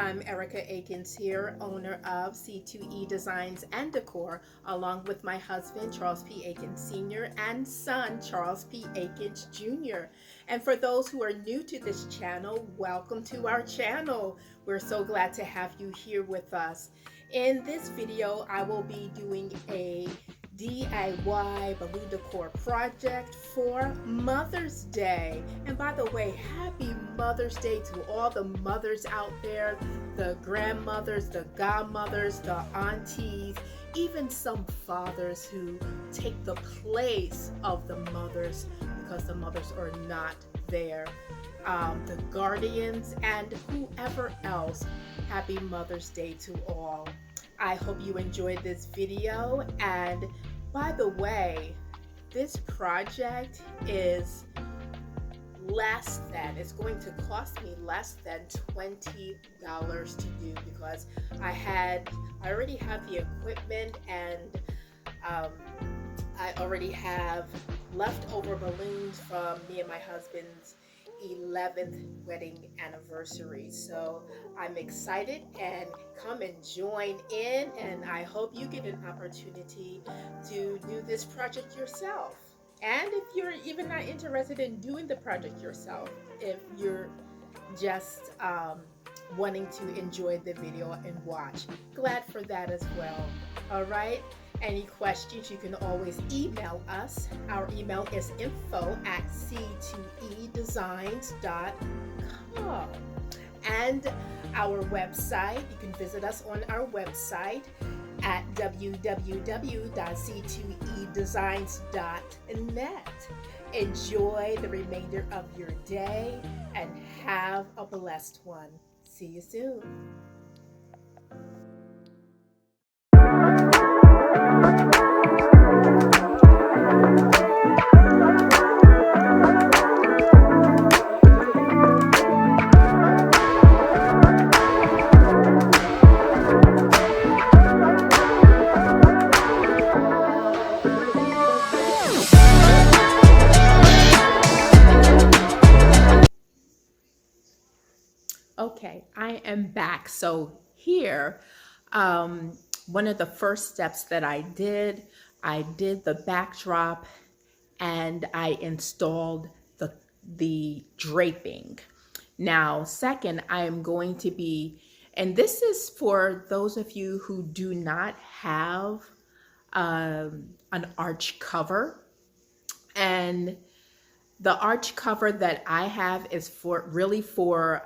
I'm Erica Akins here, owner of C2E Designs and Decor, along with my husband, Charles P. Akins Sr., and son, Charles P. Akins Jr. And for those who are new to this channel, welcome to our channel. We're so glad to have you here with us. In this video, I will be doing a DIY balloon decor project for Mother's Day. And by the way, happy Mother's Day to all the mothers out there, the grandmothers, the godmothers, the aunties, even some fathers who take the place of the mothers because the mothers are not there. The guardians and whoever else. Happy Mother's Day to all. I hope you enjoyed this video, and by the way, this project is it's going to cost me less than $20 to do because I already have the equipment, and I already have leftover balloons from me and my husband's 11th wedding anniversary. So I'm excited, and come and join in, and I hope you get an opportunity to do this project yourself. And if you're even not interested in doing the project yourself, if you're just wanting to enjoy the video and watch, glad for that as well. All right. Any questions, you can always email us. Our email is info@c2edesigns.com. And our website, you can visit us on our website at www.c2edesigns.net. Enjoy the remainder of your day and have a blessed one. See you soon. Okay, I am back. So here, one of the first steps that I did the backdrop, and I installed the draping. Now, second, I am going to be, and this is for those of you who do not have an arch cover, and the arch cover that I have is really for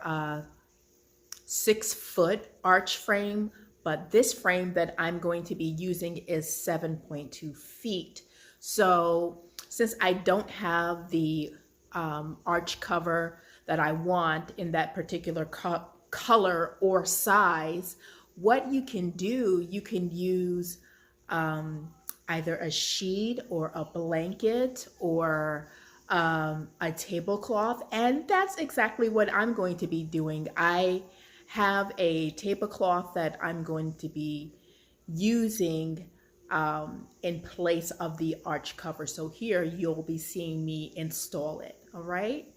6-foot arch frame, but this frame that I'm going to be using is 7.2 feet. So since I don't have the arch cover that I want in that particular color or size, what you can do, you can use either a sheet or a blanket or a tablecloth, and that's exactly what I'm going to be doing. I have a tablecloth that I'm going to be using in place of the arch cover. So here you'll be seeing me install it. All right.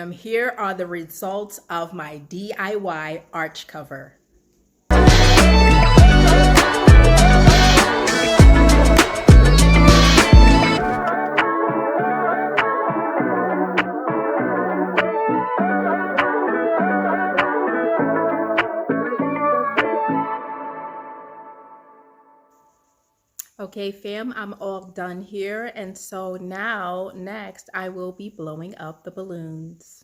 fam, here are the results of my DIY arch cover. Okay, fam, I'm all done here. And so now, next, I will be blowing up the balloons.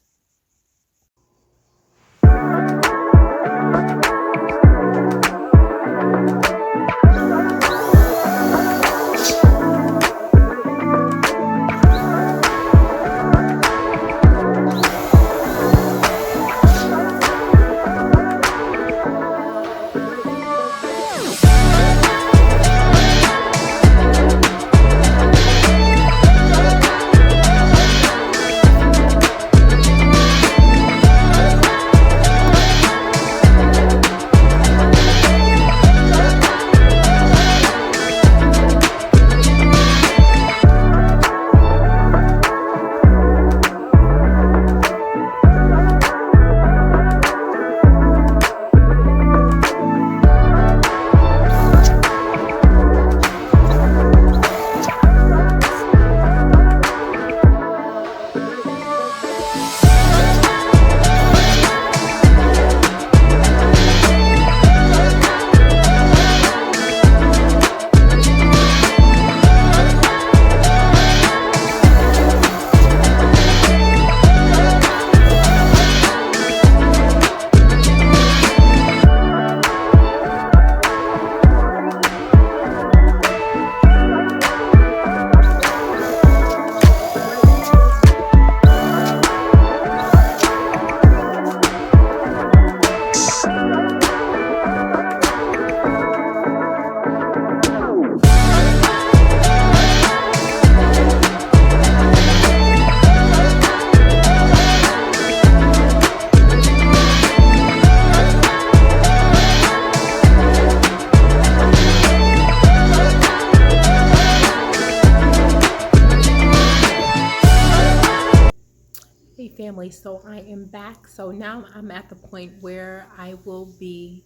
Hey family, so I am back. So now I'm at the point where I will be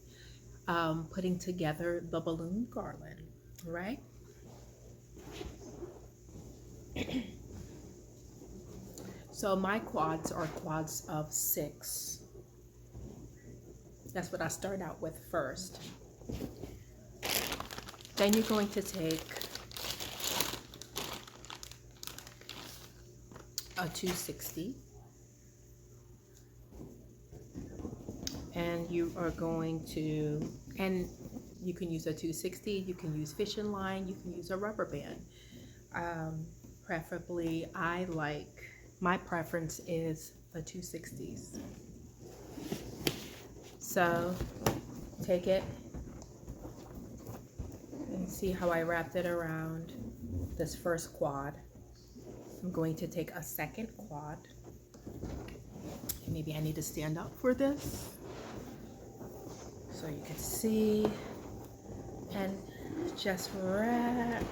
putting together the balloon garland, right? So my quads are quads of 6. That's what I start out with first. Then you're going to take a 260. And you are going to, and you can use a 260, you can use fishing line, you can use a rubber band. Preferably, my preference is the 260s. So take it and see how I wrapped it around this first quad. I'm going to take a second quad. Maybe I need to stand up for this so you can see, and just wrap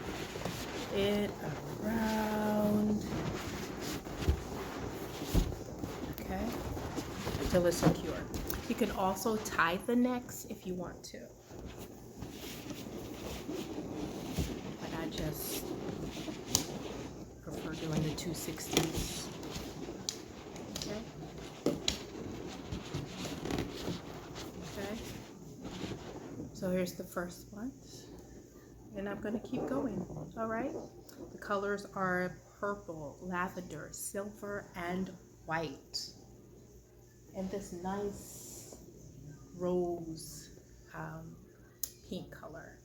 it around, okay, until it's secure. You can also tie the necks if you want to, but I just prefer doing the 260s. So here's the first one, and I'm going to keep going. All right, the colors are purple, lavender, silver, and white, and this nice rose pink color.